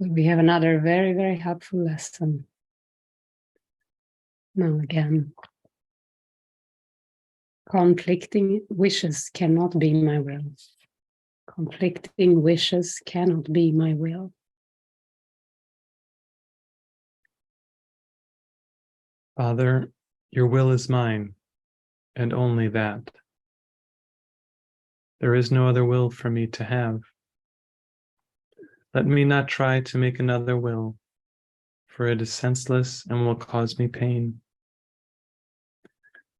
We have another very, very helpful lesson. Now again, conflicting wishes cannot be my will. Conflicting wishes cannot be my will. Father, your will is mine, and only that. There is no other will for me to have. Let me not try to make another will, for it is senseless and will cause me pain.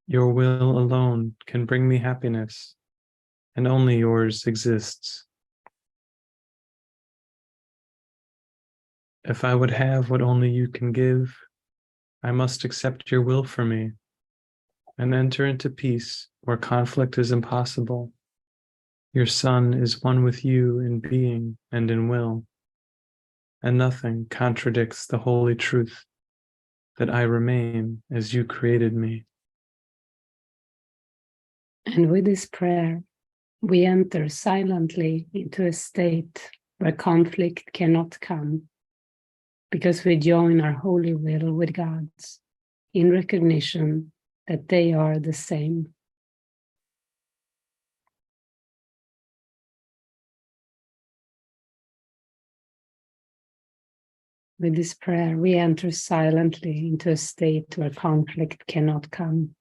Your will alone can bring me happiness, and only yours exists. If I would have what only you can give, I must accept your will for me and enter into peace where conflict is impossible. Your Son is one with you in being and in will, and nothing contradicts the holy truth that I remain as you created me. And with this prayer, we enter silently into a state where conflict cannot come, because we join our holy will with God's in recognition that they are the same. With this prayer, we enter silently into a state where conflict cannot come,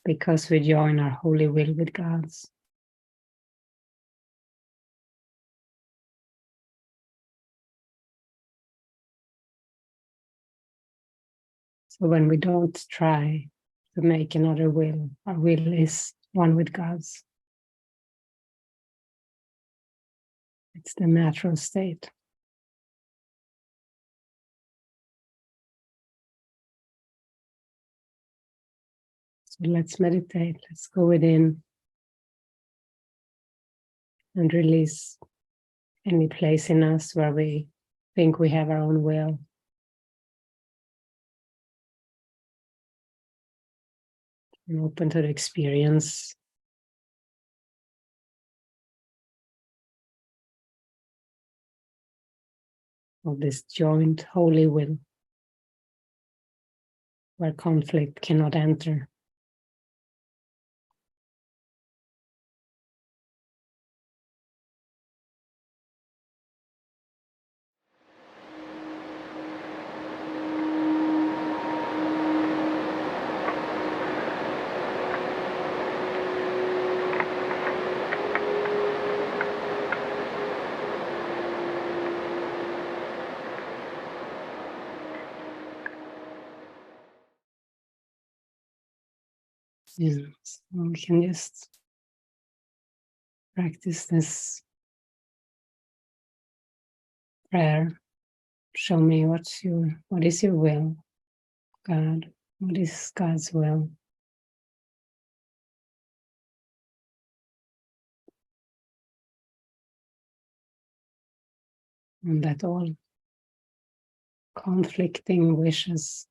because we join our holy will with God's. So when we don't try to make another will, our will is one with God's. It's the natural state. So let's meditate, let's go within and release any place in us where we think we have our own will. And open to the experience of this joint holy will, where conflict cannot enter. Yeah, so we can just practice this prayer. Show me what is your will, God? What is God's will? And that all conflicting wishes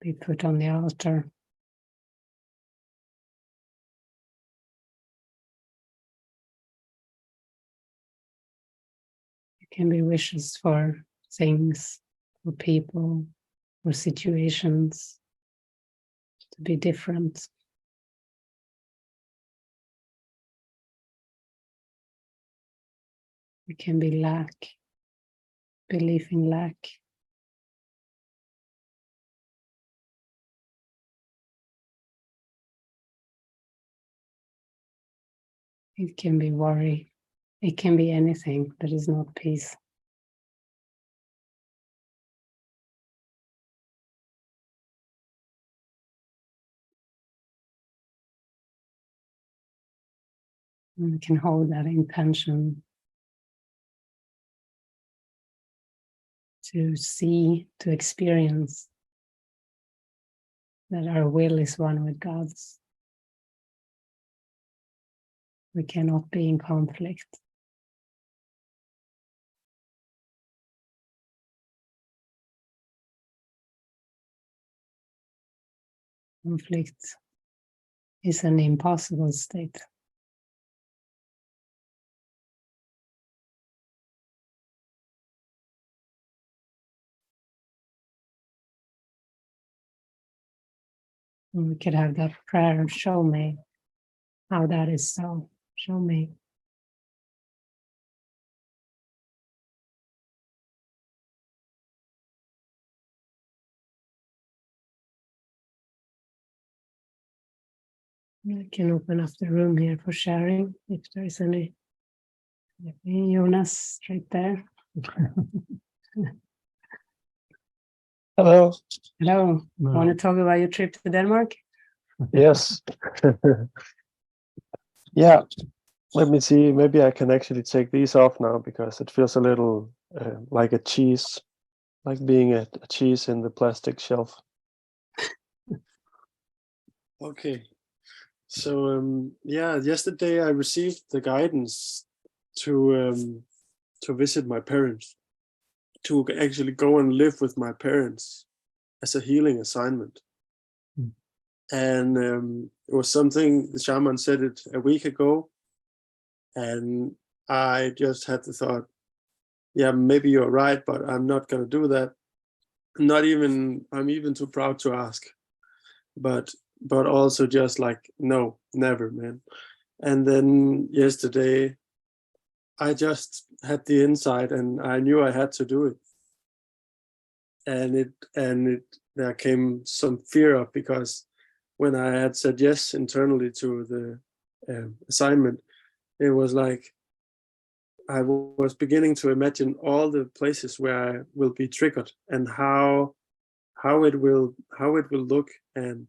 be put on the altar. It can be wishes for things, for people, for situations to be different. It can be lack, belief in lack. It can be worry. It can be anything that is not peace. And we can hold that intention to see, to experience that our will is one with God's. We cannot be in conflict. Conflict is an impossible state. And we could have that prayer, show me how that is so. Show me. I can open up the room here for sharing if there is any. Jonas, straight there. Hello. Hello. No. Want to talk about your trip to Denmark? Yes. Yeah. Let me see. Maybe I can actually take these off now because it feels a little like a cheese, like being a cheese in the plastic shelf. Okay. So yeah, yesterday I received the guidance to visit my parents, to actually go and live with my parents as a healing assignment. And it was something the shaman said it a week ago, and I just had the thought, yeah, maybe you're right, but I'm not gonna do that. I'm even too proud to ask. But also just like, no, never, man. And then yesterday I just had the insight and I knew I had to do it. And there came some fear up because when I had said yes internally to the assignment, it was like I was beginning to imagine all the places where I will be triggered and how it will look. And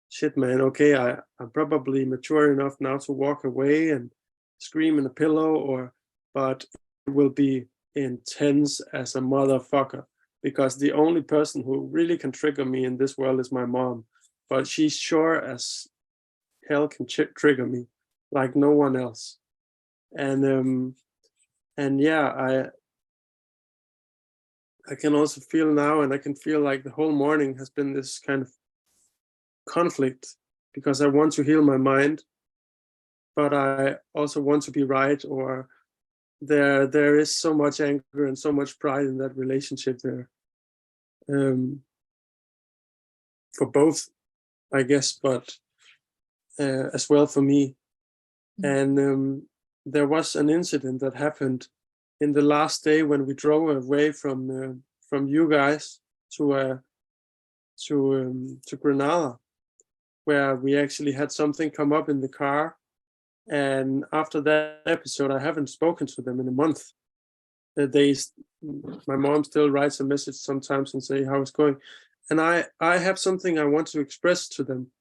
shit, man, okay, I'm probably mature enough now to walk away and scream in a pillow, but it will be intense as a motherfucker, because the only person who really can trigger me in this world is my mom, but she's sure as hell can trigger me like no one else. And yeah, I can also feel now, and I can feel like the whole morning has been this kind of conflict, because I want to heal my mind, but I also want to be right, or there is so much anger and so much pride in that relationship there, for both, I guess, but as well for me. And there was an incident that happened in the last day when we drove away from you guys to Granada, where we actually had something come up in the car. And after that episode, I haven't spoken to them in a month. My mom still writes a message sometimes and say how it's going. And I have something I want to express to them.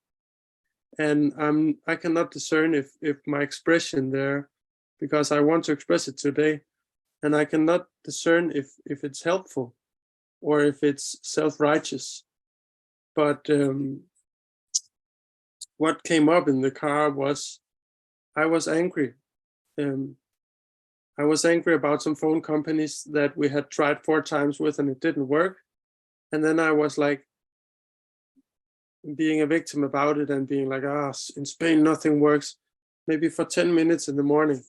And I cannot discern if my expression there, because I want to express it today, and I cannot discern if it's helpful or if it's self-righteous. But what came up in the car was I was angry. I was angry about some phone companies that we had tried 4 times with and it didn't work. And then I was like being a victim about it and being like, in Spain, nothing works, maybe for 10 minutes in the morning.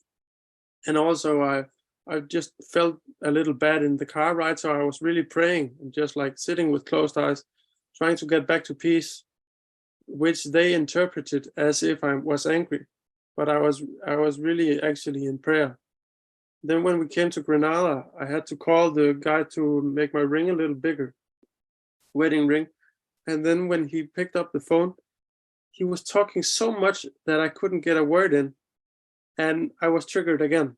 And also I just felt a little bad in the car ride. So I was really praying and just like sitting with closed eyes, trying to get back to peace, which they interpreted as if I was angry. But I was really actually in prayer. Then when we came to Granada, I had to call the guy to make my ring a little bigger, wedding ring. And then when he picked up the phone, he was talking so much that I couldn't get a word in. And I was triggered again.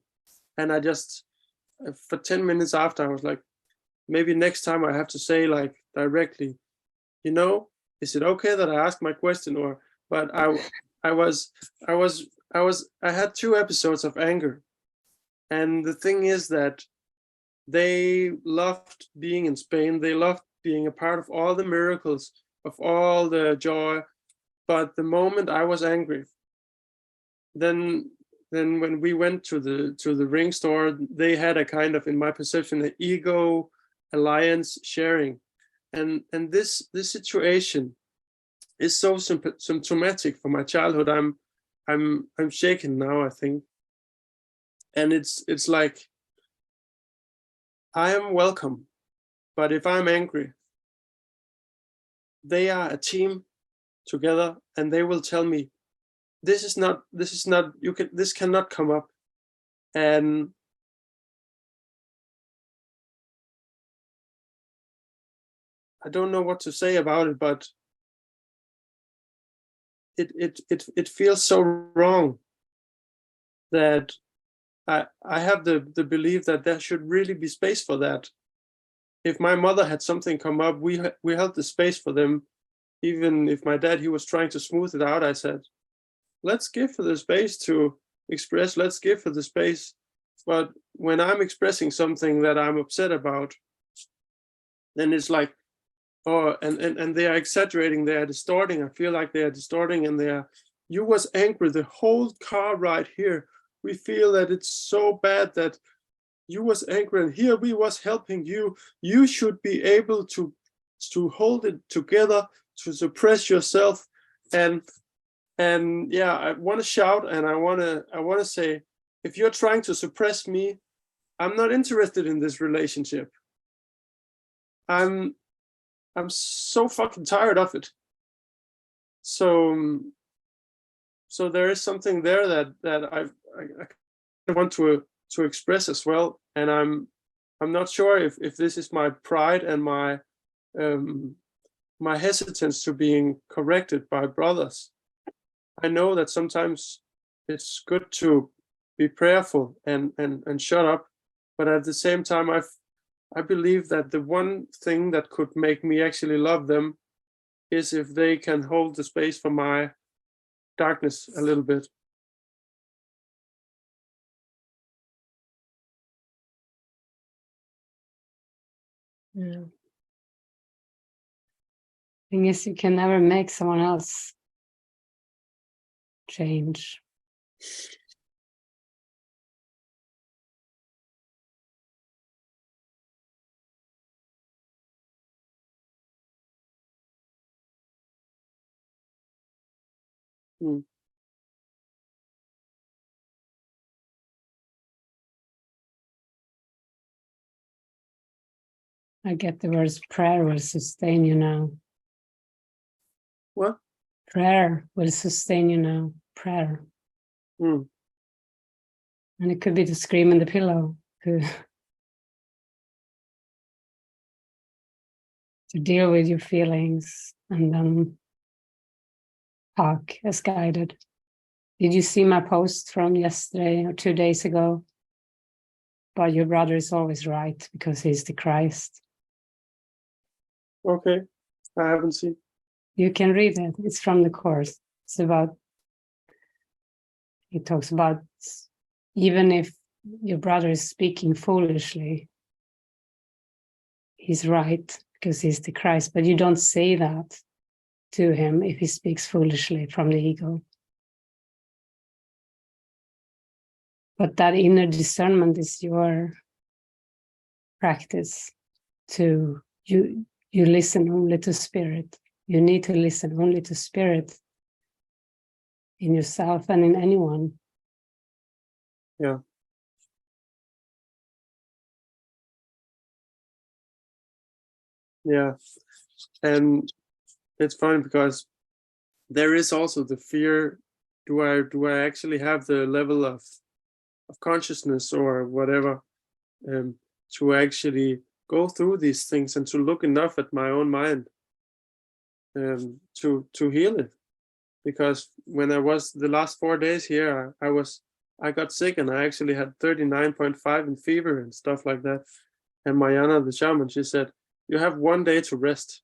And I just, for 10 minutes after, I was like, maybe next time I have to say like directly, is it okay that I ask my question? But I had 2 episodes of anger. And the thing is that they loved being in Spain. They loved being a part of all the miracles, of all the joy. But the moment I was angry, then when we went to the ring store, they had a kind of, in my perception, an ego alliance sharing. And this situation is so symptomatic for my childhood. I'm shaken now, I think. And it's like, I am welcome, but if I'm angry, they are a team together, and they will tell me, this cannot come up. And I don't know what to say about it, but it feels so wrong that I have the belief that there should really be space for that. If my mother had something come up, we held the space for them. Even if my dad, he was trying to smooth it out, I said, let's give for the space to express, let's give for the space. But when I'm expressing something that I'm upset about, then it's like, oh, and they are exaggerating, they are distorting. I feel like they are distorting, and you was angry the whole car ride here. We feel that it's so bad that you was angry, and here we was helping you. You should be able to hold it together, to suppress yourself. And yeah, I want to shout, and I want to say, if you're trying to suppress me, I'm not interested in this relationship. I'm so fucking tired of it. So there is something there that I want to express as well. And I'm not sure if this is my pride and my hesitance to being corrected by brothers. I know that sometimes it's good to be prayerful and shut up, but at the same time, I believe that the one thing that could make me actually love them is if they can hold the space for my darkness a little bit. Yeah. Thing is, you can never make someone else change. I get the words prayer will sustain you now. What? Prayer will sustain you now. Prayer. And it could be to scream in the pillow, to deal with your feelings and then talk as guided. Did you see my post from yesterday or 2 days ago? But your brother is always right because he's the Christ. Okay, I haven't seen. You can read it. It's from the course. He talks about even if your brother is speaking foolishly, he's right because he's the Christ. But you don't say that to him if he speaks foolishly from the ego. But that inner discernment is your practice. To you listen only to spirit. You need to listen only to spirit in yourself and in anyone. Yeah. Yeah. And it's funny because there is also the fear, do I actually have the level of consciousness or whatever to actually go through these things and to look enough at my own mind to heal it? Because when I was the last 4 days here, I got sick, and I actually had 39.5 in fever and stuff like that. And Mariana, the shaman, she said, you have 1 day to rest.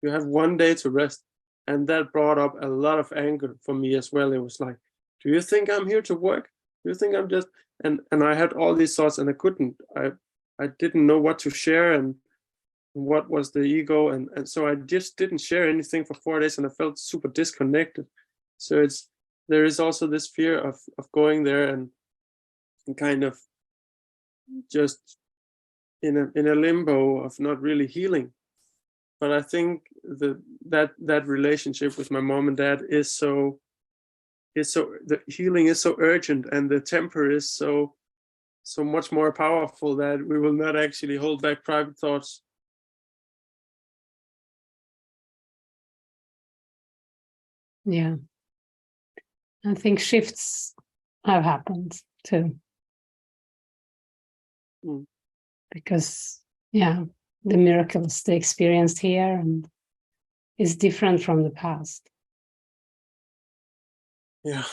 You have 1 day to rest. And that brought up a lot of anger for me as well. It was like, do you think I'm here to work? Do you think I'm just, and I had all these thoughts, and I didn't know what to share and what was the ego. And so I just didn't share anything for 4 days, and I felt super disconnected. So there is also this fear of going there and kind of just in a limbo of not really healing. But I think that relationship with my mom and dad is so the healing is so urgent, and the temper is so much more powerful that we will not actually hold back private thoughts. Yeah. I think shifts have happened too. Because, yeah, the miracles they experienced here and is different from the past. Yeah.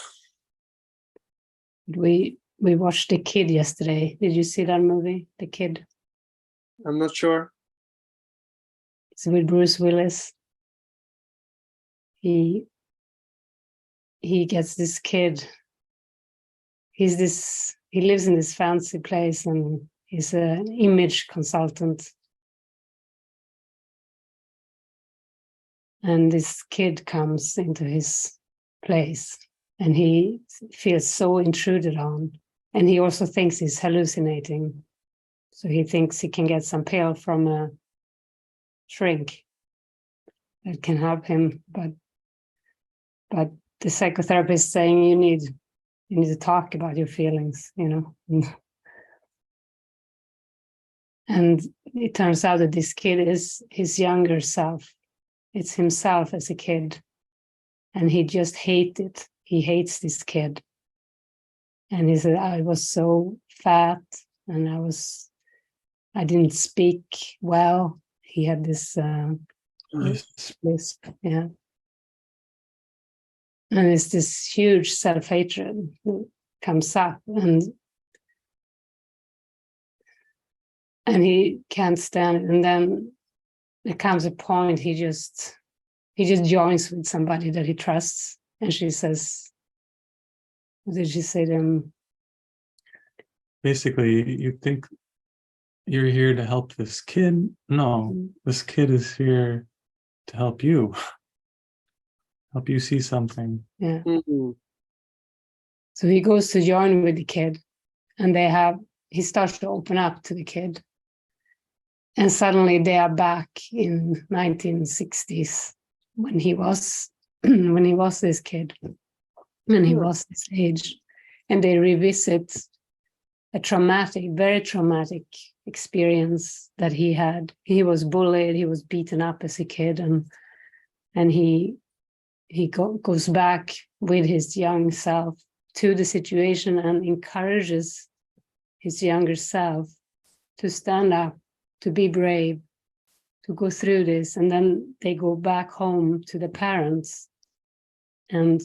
We watched The Kid yesterday. Did you see that movie, The Kid? I'm not sure. It's with Bruce Willis. He gets this kid. He lives in this fancy place and he's an image consultant. And this kid comes into his place and he feels so intruded on. And he also thinks he's hallucinating. So he thinks he can get some pill from a shrink that can help him. But the psychotherapist is saying you need to talk about your feelings, you know. And it turns out that this kid is his younger self. It's himself as a kid. And he just hates it. He hates this kid. And he said, I was so fat and I didn't speak well. He had this lisp, yeah. And it's this huge self-hatred that comes up and he can't stand it. And then there comes a point he just joins with somebody that he trusts. And she says, what did she say to him? Basically, you think you're here to help this kid? No, this kid is here to help you. Help you see something. Yeah. So he goes to join with the kid and he starts to open up to the kid. And suddenly they are back in 1960s when he was this kid, when he was this age. And they revisit a very traumatic experience that he had. He was bullied, he was beaten up as a kid, and he goes back with his young self to the situation and encourages his younger self to stand up, to be brave, to go through this. And then they go back home to the parents. And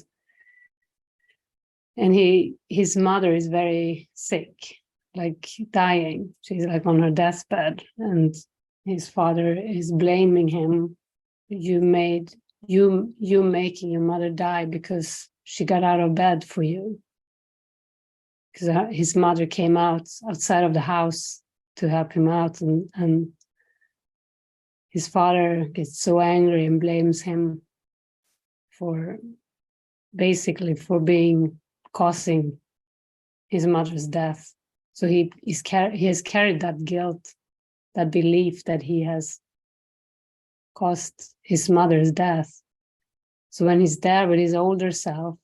his mother is very sick, like dying. She's like on her deathbed. And his father is blaming him. You making your mother die because she got out of bed for you. Because his mother came outside of the house to help him out, and his father gets so angry and blames him for causing his mother's death. So he has carried that guilt, that belief that he has caused his mother's death. So when he's there with his older self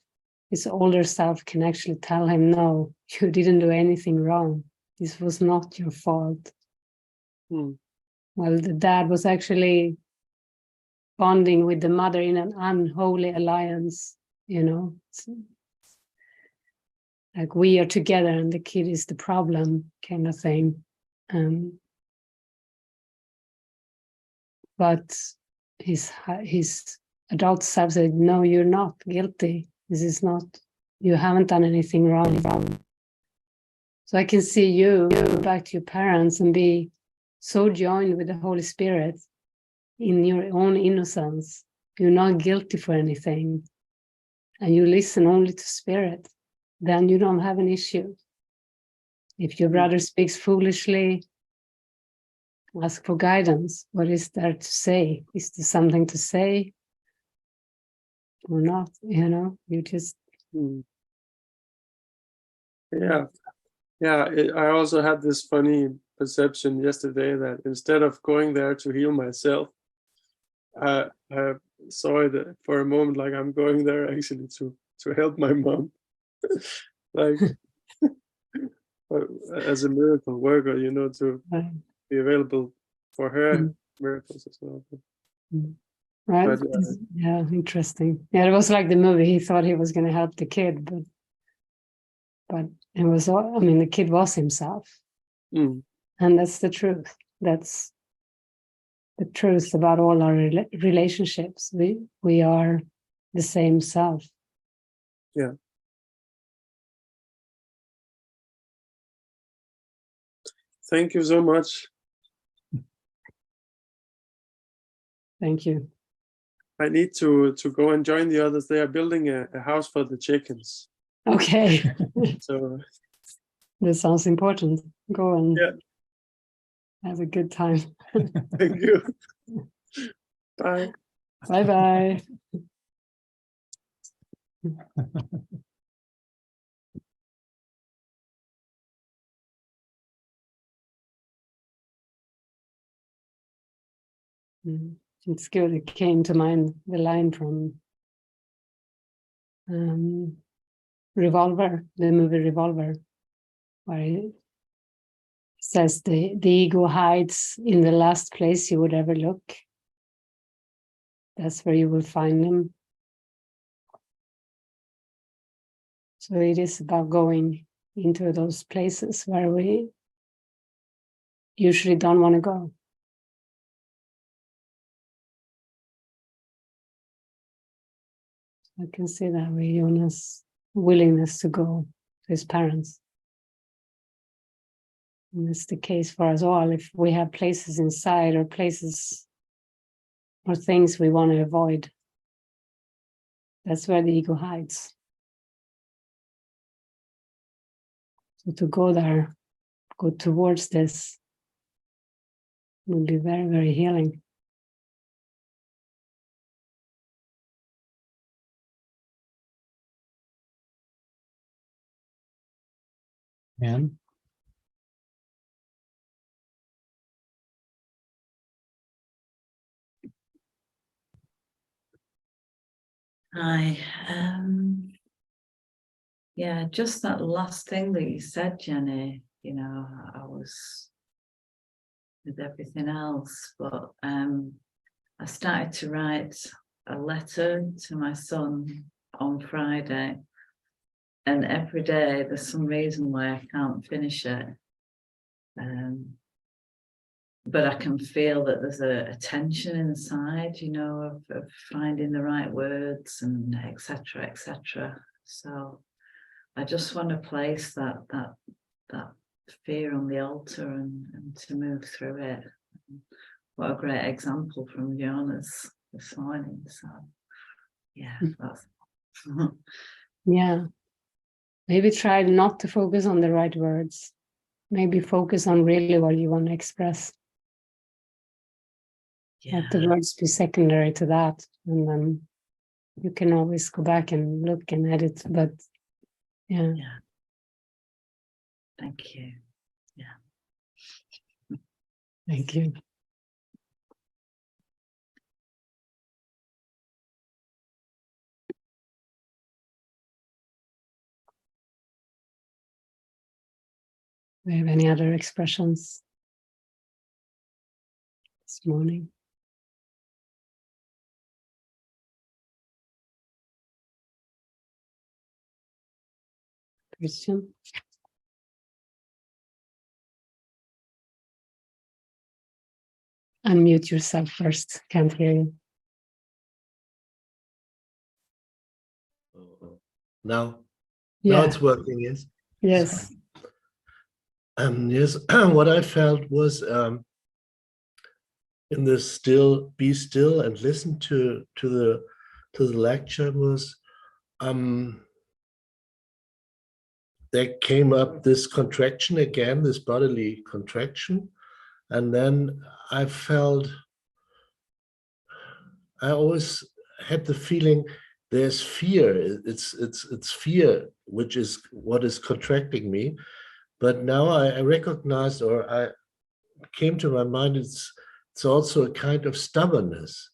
can actually tell him, no, you didn't do anything wrong. This was not your fault. Well, the dad was actually bonding with the mother in an unholy alliance, you know. Like we are together and the kid is the problem kind of thing. But his adult self said, no, you're not guilty. This is not, you haven't done anything wrong. So I can see you go back to your parents and be so joined with the Holy Spirit in your own innocence. You're not guilty for anything. And you listen only to Spirit. Then you don't have an issue. If your brother speaks foolishly, ask for guidance. What is there to say? Is there something to say? Or not, you know, you just... Yeah. I also had this funny perception yesterday that instead of going there to heal myself, I saw it for a moment like I'm going there actually to help my mom. Like as a miracle worker, you know, to be available for her miracles as well. Right? But Yeah, interesting. Yeah, it was like the movie. He thought he was going to help the kid, but it was all, I mean, the kid was himself. mm, And that's the truth. That's the truth about all our relationships. We are the same self. yeah. Thank you so much. Thank you. I need to go and join the others. They are building a house for the chickens. Okay. So This sounds important. Go and yeah. have a good time. Thank you. Bye. Bye-bye. It's good. It came to mind the line from Revolver, the movie Revolver, where it says the ego hides in the last place you would ever look. That's where you will find them. So it is about going into those places where we usually don't want to go. I can see that with Jonas' willingness to go to his parents. And it's the case for us all. If we have places inside or places or things we want to avoid, that's where the ego hides. So to go there, go towards this, will be very, very healing. And Hi. Yeah, just that last thing that you said, Jenny, you know, I was with everything else, but I started to write a letter to my son on Friday, and every day there's some reason why I can't finish it. But I can feel that there's a tension inside, you know, of finding the right words and etc., etc. So I just want to place that fear on the altar and to move through it. What a great example from Jonas this morning. So yeah, that's Yeah. Maybe try not to focus on the right words. Maybe focus on really what you want to express. Let the words be secondary to that. And then you can always go back and look and edit. But yeah. Thank you. Yeah. Thank you. Do we have any other expressions this morning? Christian? Unmute yourself first. Can't hear you. Now Yeah. it's working, yes? Yes. Yes, what I felt was in this be still and listen to the lecture was there came up this contraction again, this bodily contraction, and then I always had the feeling there's fear. It's fear which is what is contracting me. But now I recognized, or I came to my mind, it's also a kind of stubbornness,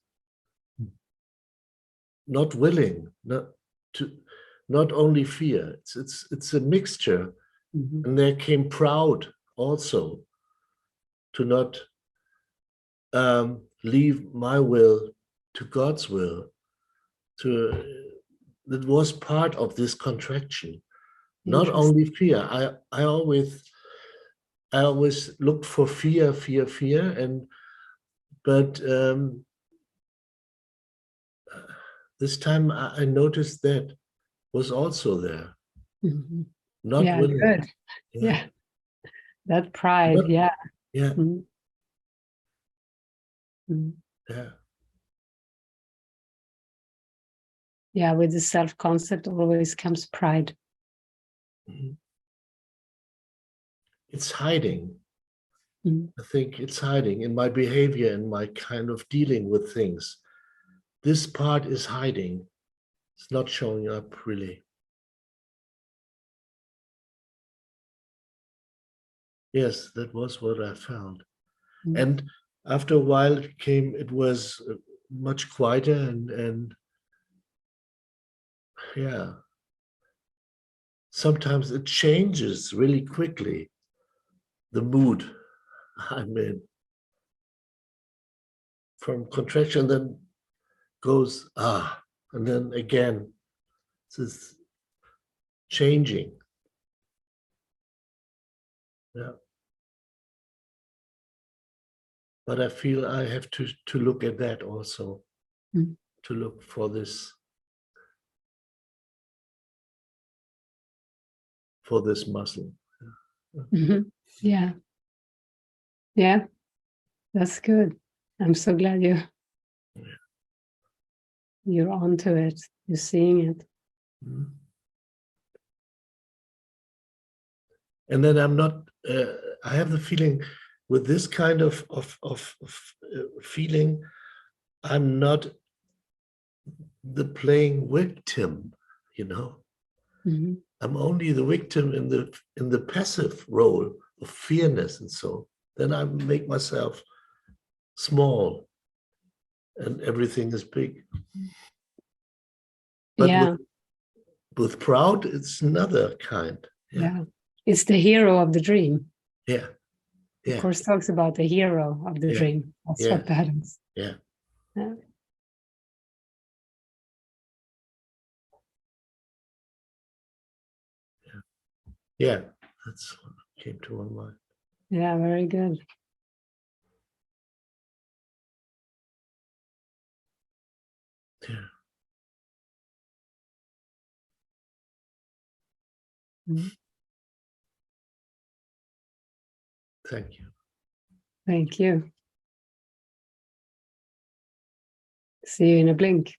not willing, not only fear. It's a mixture, and there came proud also to not leave my will God's will. That was part of this contraction. Not only fear. I always looked for fear, but this time I noticed that was also there. Mm-hmm. Not willing. Good. Yeah. That pride. Yeah. Mm-hmm. Mm-hmm. Yeah. Yeah, with the self-concept always comes pride. Mm-hmm. It's hiding. Mm-hmm. I think it's hiding in my behavior and my kind of dealing with things. This part is hiding. It's not showing up really. Yes, that was what I found. Mm-hmm. And after a while it was much quieter and yeah. Sometimes it changes really quickly, the mood I'm in. From contraction, then goes, and then again, it's changing. Yeah. But I feel I have to look at that also, to look for this muscle. Mm-hmm. Yeah. Yeah. That's good. I'm so glad you're onto it. You're seeing it. Mm-hmm. And then I'm not, I have the feeling with this kind of feeling, I'm not the playing victim, you know. Mm-hmm. I'm only the victim in the passive role of fearness, and so then I make myself small and everything is big. But with proud, it's another kind. Yeah. It's the hero of the dream. Yeah. Of course, talks about the hero of the dream. That's what that is. Yeah. Yeah, that's what came to my mind. Yeah, very good. Yeah. Mm-hmm. Thank you. Thank you. See you in a blink.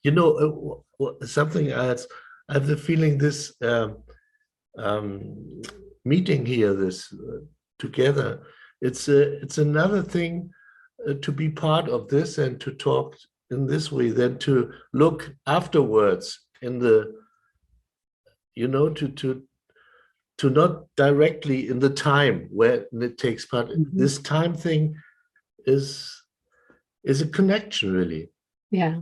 You know, something else. I have the feeling this meeting here, this together, it's another thing to be part of this and to talk in this way, than to look afterwards in the, you know, to not directly in the time where it takes part. Mm-hmm. This time thing is a connection, really. Yeah.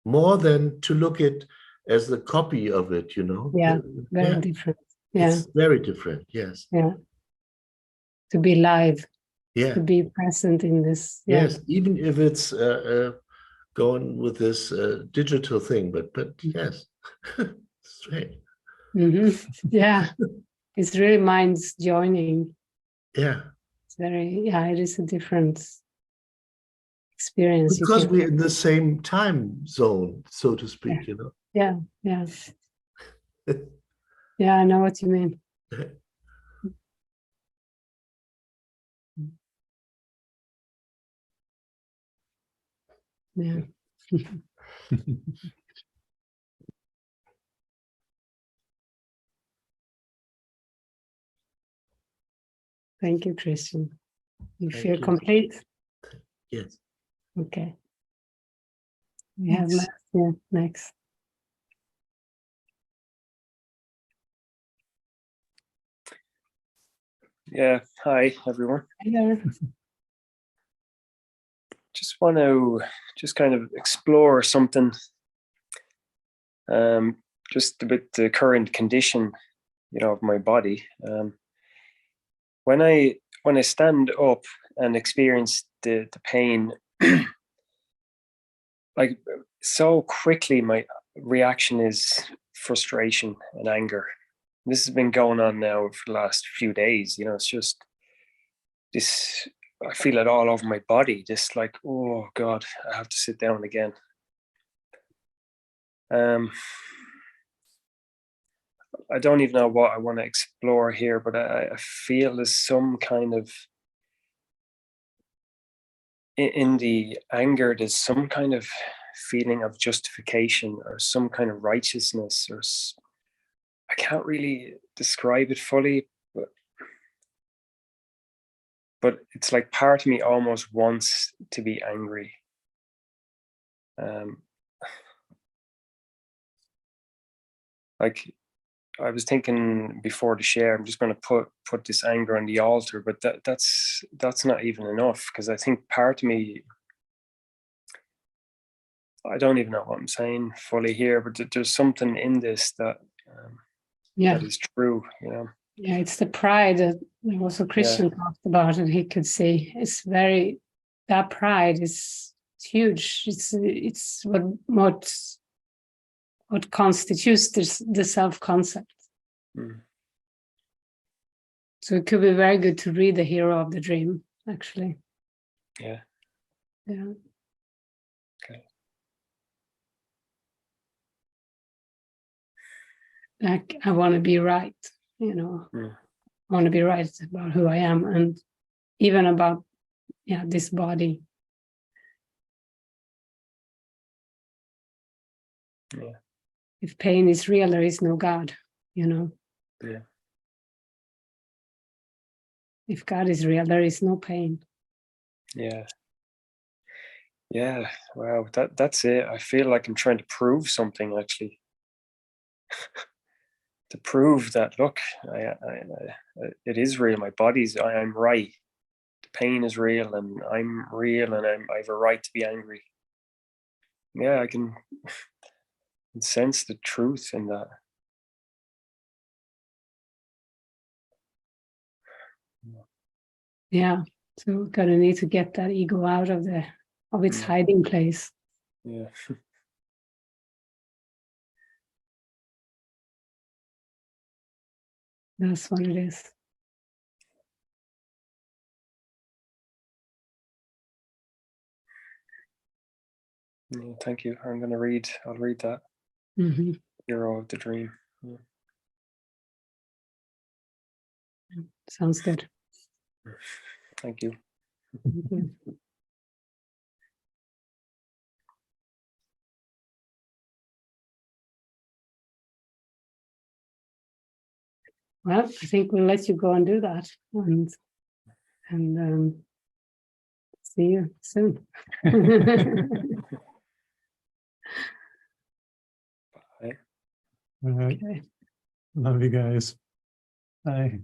More than to look at as the copy of it, you know. Yeah, very different. Yeah. It's very different, yes. Yeah. To be live. Yeah. To be present in this. Yeah. Yes, even if it's going with this digital thing, but yes, straight. Mm-hmm. Yeah. It's really minds joining. Yeah. It's very, it is a different experience. Because we're in the same time zone, so to speak, you know. Yeah, yeah. Yeah, I know what you mean. Yeah. Thank you, Christian. You feel complete? Yes. Okay. We have next. Yeah, hi everyone. Hello. Just want to kind of explore something, just with the current condition, you know, of my body. when I stand up and experience the pain, like so quickly, my reaction is frustration and anger. This has been going on now for the last few days. You know, it's just this. I feel it all over my body. Just like, oh God, I have to sit down again. I don't even know what I want to explore here, but I feel there's some kind of, in the anger, there's some kind of feeling of justification or some kind of righteousness, or I can't really describe it fully, but it's like part of me almost wants to be angry. Like I was thinking before the share, I'm just going to put this anger on the altar, but that's not even enough, because I think part of me, I don't even know what I'm saying fully here, but there's something in this that that is true, you know. Yeah, it's the pride that also Christian talked about, and he could say it's very, that pride is huge. It's what constitutes the self-concept. So it could be very good to read The Hero of the Dream, actually. Yeah. Okay. Like, I want to be right, you know. I want to be right about who I am, and even about this body. Yeah. If pain is real, there is no God, you know. Yeah. If God is real, there is no pain. Yeah. Yeah. Wow. That's it. I feel like I'm trying to prove something, actually. To prove that, look, it is real. My body's, I'm right. The pain is real, and I'm real, and I have a right to be angry. Yeah, I can sense the truth in that. Yeah, so we're gonna need to get that ego out of its hiding place. Yeah. That's what it is. Yeah, thank you. I'll read that. Hero of the Dream. Yeah. Sounds good. Thank you. Thank you. Well, I think we'll let you go and do that, and see you soon. Bye. All right. Okay. Love you guys. Bye.